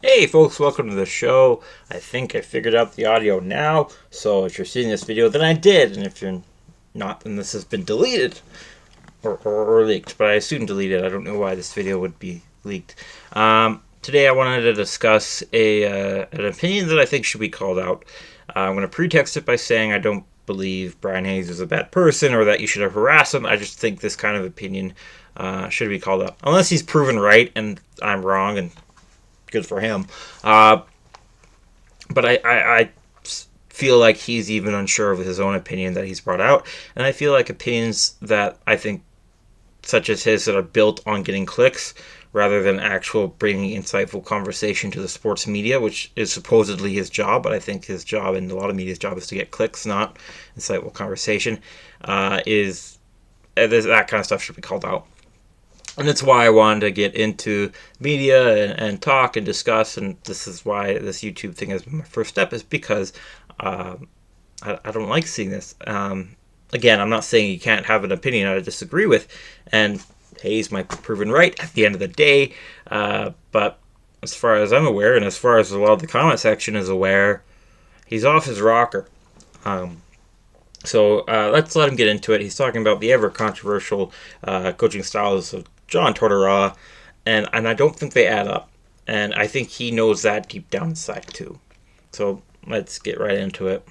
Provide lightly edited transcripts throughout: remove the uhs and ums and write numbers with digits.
Hey folks, welcome to the show. I think I figured out the audio now, so if you're seeing this video, then I did, and if you're not, then this has been deleted or leaked, but I assume deleted. I don't know why this video would be leaked. Today I wanted to discuss an opinion that I think should be called out. I'm going to pretext it by saying I don't believe Brian Hayes is a bad person or that you should harass him. I just think this kind of opinion should be called out. Unless he's proven right and I'm wrong, and good for him. Uh, but I feel like he's even unsure of his own opinion that he's brought out. And I feel like opinions that I think, such as his, that are built on getting clicks rather than actual bringing insightful conversation to the sports media, which is supposedly his job. But I think his job and a lot of media's job is to get clicks, not insightful conversation, is that kind of stuff should be called out. And that's why I wanted to get into media and talk and discuss. And this is why this YouTube thing has been my first step, is because I don't like seeing this. Again, I'm not saying you can't have an opinion I disagree with, and Hayes might be proven right at the end of the day. But as far as I'm aware, and as far as a lot of the comment section is aware, he's off his rocker. So let's let him get into it. He's talking about the ever controversial coaching styles of John Tortarella, and I don't think they add up. And I think he knows that deep down inside too. So let's get right into it.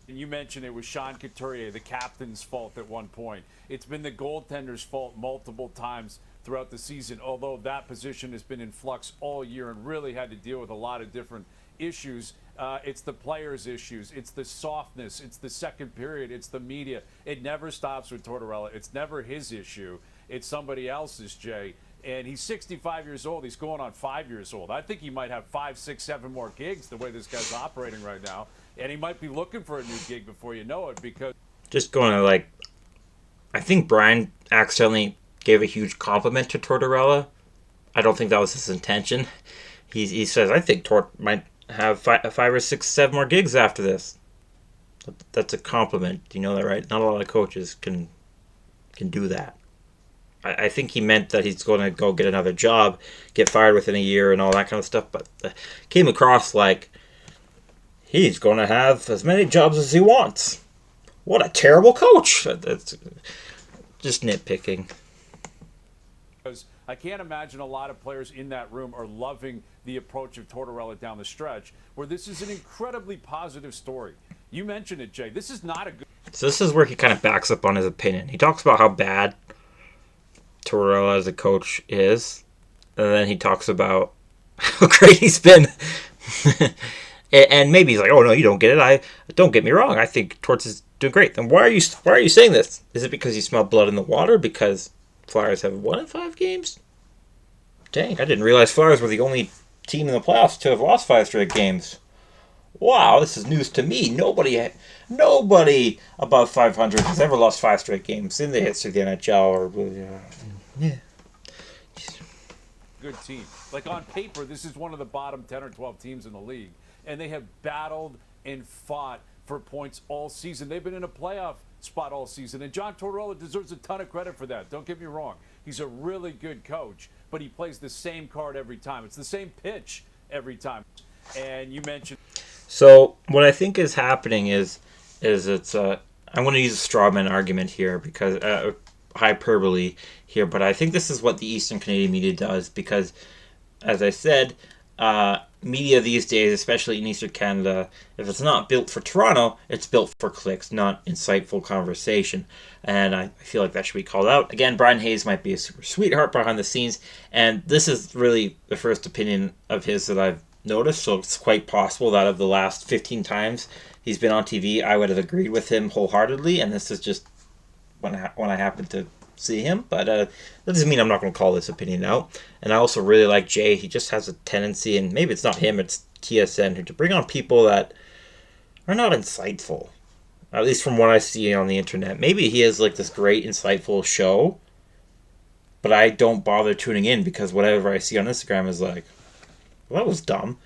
And you mentioned it was Sean Couturier, the captain's fault at one point. It's been the goaltender's fault multiple times throughout the season, although that position has been in flux all year and really had to deal with a lot of different issues. It's the players' issues. It's the softness. It's the second period. It's the media. It never stops with Tortorella. It's never his issue. It's somebody else's, Jay. And he's 65 years old. He's going on 5 years old. I think he might have 5, 6, 7 more gigs the way this guy's operating right now. And he might be looking for a new gig before you know it, because Just going to I think Brian accidentally gave a huge compliment to Tortorella. I don't think that was his intention. He says, I think Tort might have five or six, 7 more gigs after this. That's a compliment. You know that, right? Not a lot of coaches can do that. I think he meant that he's going to go get another job, get fired within a year, and all that kind of stuff. But came across like he's going to have as many jobs as he wants. What a terrible coach! That's just nitpicking. I can't imagine a lot of players in that room are loving the approach of Tortorella down the stretch, where this is an incredibly positive story. You mentioned it, Jay. This is not a good. So this is where he kind of backs up on his opinion. He talks about how bad Tortorella as a coach is, and then he talks about how great he's been. And maybe he's like, "Oh no, you don't get it. I don't get me wrong. I think Torts is doing great." Then why are you saying this? Is it because you smell blood in the water? Because Flyers have won in 5 games? Dang, I didn't realize Flyers were the only team in the playoffs to have lost 5 straight games. Wow, this is news to me. Nobody above 500 has ever lost 5 straight games in the history of the NHL. Yeah. Good team. Like on paper, this is one of the bottom 10 or 12 teams in the league. And they have battled and fought for points all season. They've been in a playoff spot all season. And John Tortorella deserves a ton of credit for that. Don't get me wrong. He's a really good coach, but he plays the same card every time. It's the same pitch every time. And you mentioned. So what I think is happening is it's I'm going to use a straw man argument here because hyperbole here, but I think this is what the Eastern Canadian media does because, as I said, media these days, especially in Eastern Canada, if it's not built for Toronto, it's built for clicks, not insightful conversation. And I feel like that should be called out. Again, Brian Hayes might be a super sweetheart behind the scenes, and this is really the first opinion of his that I've noticed, so it's quite possible that of the last 15 times he's been on TV, I would have agreed with him wholeheartedly, and this is just when I happen to see him, but that doesn't mean I'm not going to call this opinion out. And I also really like Jay. He just has a tendency, and maybe it's not him, it's TSN, to bring on people that are not insightful, at least from what I see on the internet. Maybe he has like this great insightful show, but I don't bother tuning in because whatever I see on Instagram is like, well, that was dumb.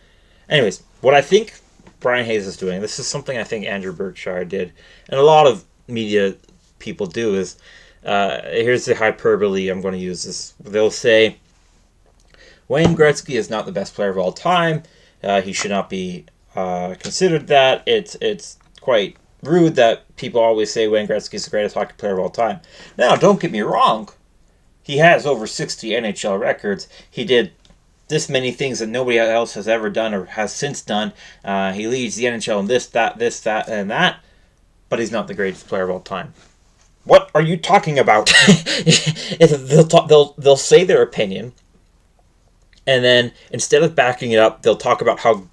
Anyways, what I think Brian Hayes is doing, this is something I think Andrew Berkshire did, and a lot of media people do, is here's the hyperbole I'm going to use this. They'll say, Wayne Gretzky is not the best player of all time. He should not be considered that. It's quite rude that people always say Wayne Gretzky is the greatest hockey player of all time. Now, don't get me wrong. He has over 60 NHL records. He did this many things that nobody else has ever done or has since done. He leads the NHL in this, that, and that. But he's not the greatest player of all time. What are you talking about? They'll say their opinion, and then instead of backing it up, they'll talk about how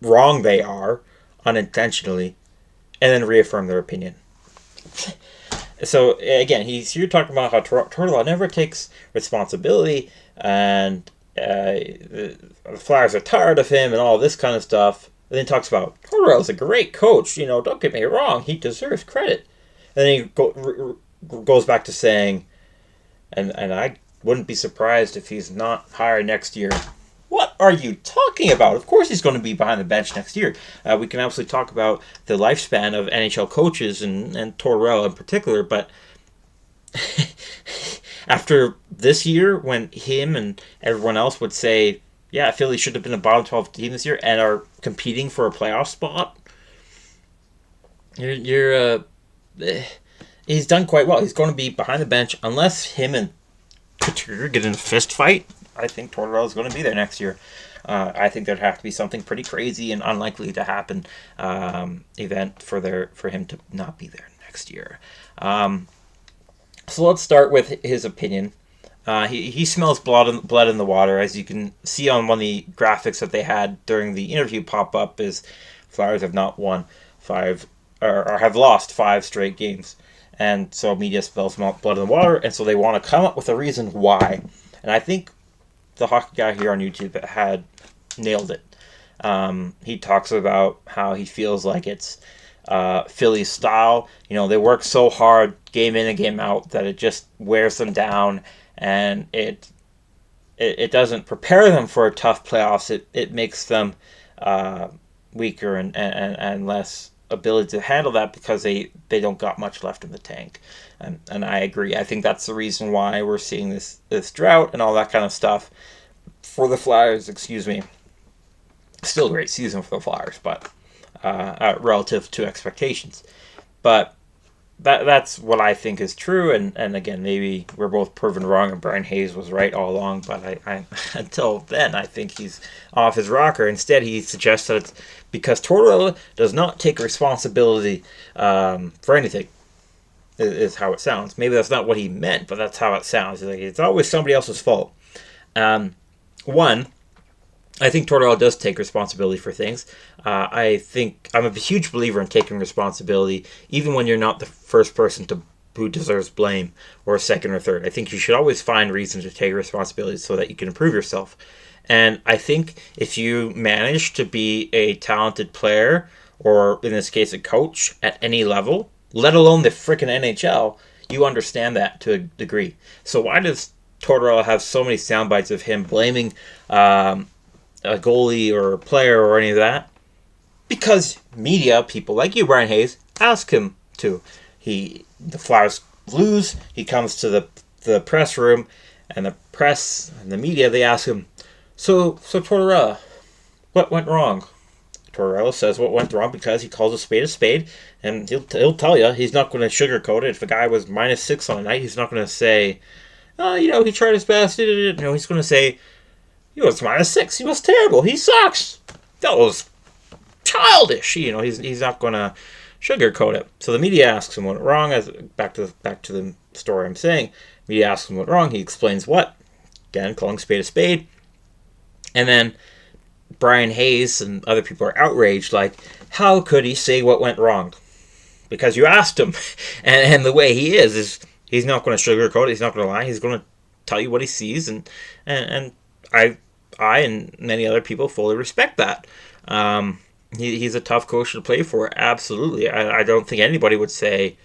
wrong they are unintentionally, and then reaffirm their opinion. So again, you're talking about how Tortarella never takes responsibility, and the Flyers are tired of him, and all this kind of stuff. And then he talks about Tortarella's a great coach. Don't get me wrong, he deserves credit. And then he goes back to saying, and I wouldn't be surprised if he's not hired next year. What are you talking about? Of course he's going to be behind the bench next year. We can absolutely talk about the lifespan of NHL coaches and Tortarella in particular, but after this year, when him and everyone else would say, yeah, I feel he should have been a bottom 12 team this year and are competing for a playoff spot, he's done quite well. He's going to be behind the bench unless him and Couture get in a fist fight. I think Tortorella is going to be there next year. I think there'd have to be something pretty crazy and unlikely to happen event for him to not be there next year. So let's start with his opinion. He smells blood in the water, as you can see on one of the graphics that they had during the interview pop up. Is Flyers have not won five or have lost 5 straight games, and so media smells blood in the water, and so they want to come up with a reason why. And I think the hockey guy here on YouTube had nailed it. He talks about how he feels like it's Philly's style. They work so hard game in and game out that it just wears them down, and it doesn't prepare them for a tough playoffs. It makes them weaker and less ability to handle that because they don't got much left in the tank. And I agree. I think that's the reason why we're seeing this drought and all that kind of stuff for the Flyers. Excuse me. Still a great season for the Flyers, but relative to expectations. But that's what I think is true. And again, maybe we're both proven wrong and Brian Hayes was right all along. But I until then, I think he's off his rocker. Instead, he suggests that it's because Tortorella does not take responsibility for anything. Is how it sounds. Maybe that's not what he meant, but that's how it sounds. It's always somebody else's fault. One, I think Tortorella does take responsibility for things. I think I'm a huge believer in taking responsibility, even when you're not the first person who deserves blame, or second or third. I think you should always find reasons to take responsibility so that you can improve yourself. And I think if you manage to be a talented player, or in this case a coach, at any level, let alone the frickin' NHL, you understand that to a degree. So why does Tortorella have so many sound bites of him blaming a goalie or a player or any of that? Because media, people like you, Brian Hayes, ask him to. The Flyers lose, he comes to the press room, and the press and the media, they ask him, So Tortorella, what went wrong? Tortorella says what went wrong because he calls a spade, and he'll tell you. He's not going to sugarcoat it. If a guy was -6 on a night, he's not going to say, he tried his best. He's going to say, he was -6. He was terrible. He sucks. That was childish. He's not going to sugarcoat it. So the media asks him what went wrong. Back to the story I'm saying. Media asks him what went wrong. He explains what. Again, calling a spade. And then Brian Hayes and other people are outraged, like, how could he say what went wrong? Because you asked him. And the way he is he's not going to sugarcoat it. He's not going to lie. He's going to tell you what he sees. And I and many other people fully respect that. He's a tough coach to play for. Absolutely. I don't think anybody would say,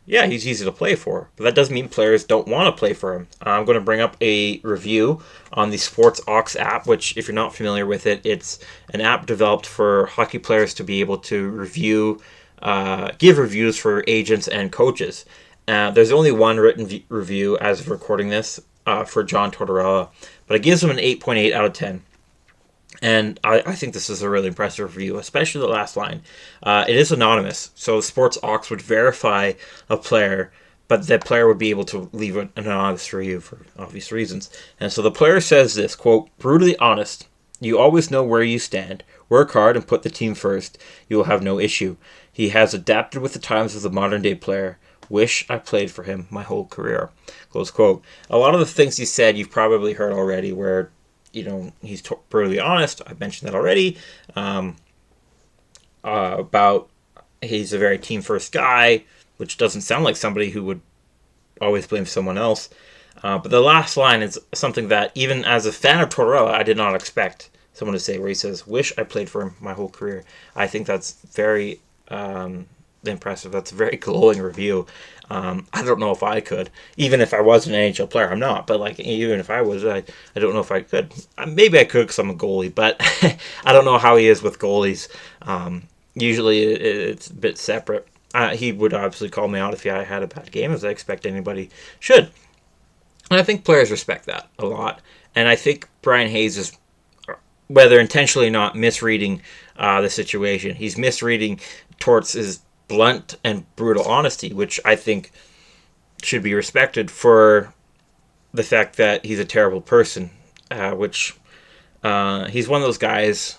yeah, he's easy to play for. But that doesn't mean players don't want to play for him. I'm going to bring up a review on the Sports Aux app, which, if you're not familiar with it, it's an app developed for hockey players to be able to give reviews for agents and coaches. There's only one written review as of recording this. for John Tortarella, but it gives him an 8.8 out of 10. And I think this is a really impressive review, especially the last line. It is anonymous, so Sports Ox would verify a player, but the player would be able to leave an anonymous review for obvious reasons. And so the player says this, quote, brutally honest. You always know where you stand. Work hard and put the team first. You will have no issue. He has adapted with the times as a modern-day player. Wish I played for him my whole career. Close quote. A lot of the things he said you've probably heard already where, he's brutally honest. I mentioned that already. About he's a very team-first guy, which doesn't sound like somebody who would always blame someone else. But the last line is something that, even as a fan of Tortorella, I did not expect someone to say, where he says, wish I played for him my whole career. I think that's very impressive. That's a very glowing review. I don't know if I could, even if I was an NHL player. I'm not, but like even if I was, I don't know if I could. Maybe I could because I'm a goalie, but I don't know how he is with goalies. Usually it's a bit separate. He would obviously call me out if I had a bad game, as I expect anybody should. And I think players respect that a lot. And I think Brian Hayes is, whether intentionally or not, misreading the situation. He's misreading Torts' blunt and brutal honesty, which I think should be respected for the fact that he's a terrible person, which he's one of those guys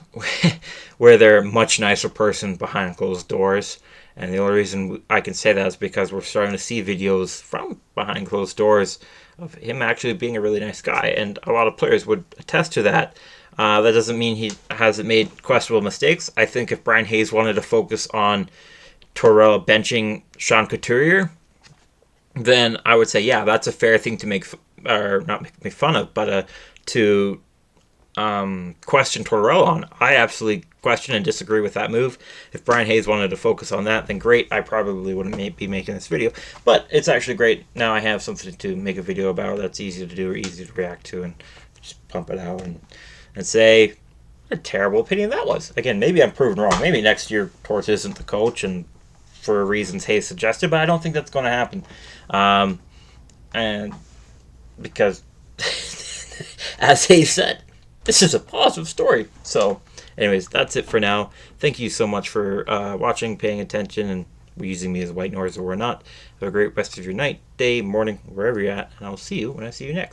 where they're a much nicer person behind closed doors. And the only reason I can say that is because we're starting to see videos from behind closed doors of him actually being a really nice guy. And a lot of players would attest to that. That doesn't mean he hasn't made questionable mistakes. I think if Brian Hayes wanted to focus on Tortorella benching Sean Couturier, then I would say, yeah, that's a fair thing to make, or not make fun of, but to question Tortorella on. I absolutely question and disagree with that move. If Brian Hayes wanted to focus on that, then great. I probably wouldn't be making this video, but it's actually great. Now I have something to make a video about that's easy to do or easy to react to, and just pump it out and say what a terrible opinion that was. Again, maybe I'm proven wrong. Maybe next year Torts isn't the coach, and for reasons Hayes suggested, but I don't think that's going to happen. And because, as Hayes said, this is a positive story. So, anyways, that's it for now. Thank you so much for watching, paying attention, and using me as white noise or not. Have a great rest of your night, day, morning, wherever you're at, and I'll see you when I see you next.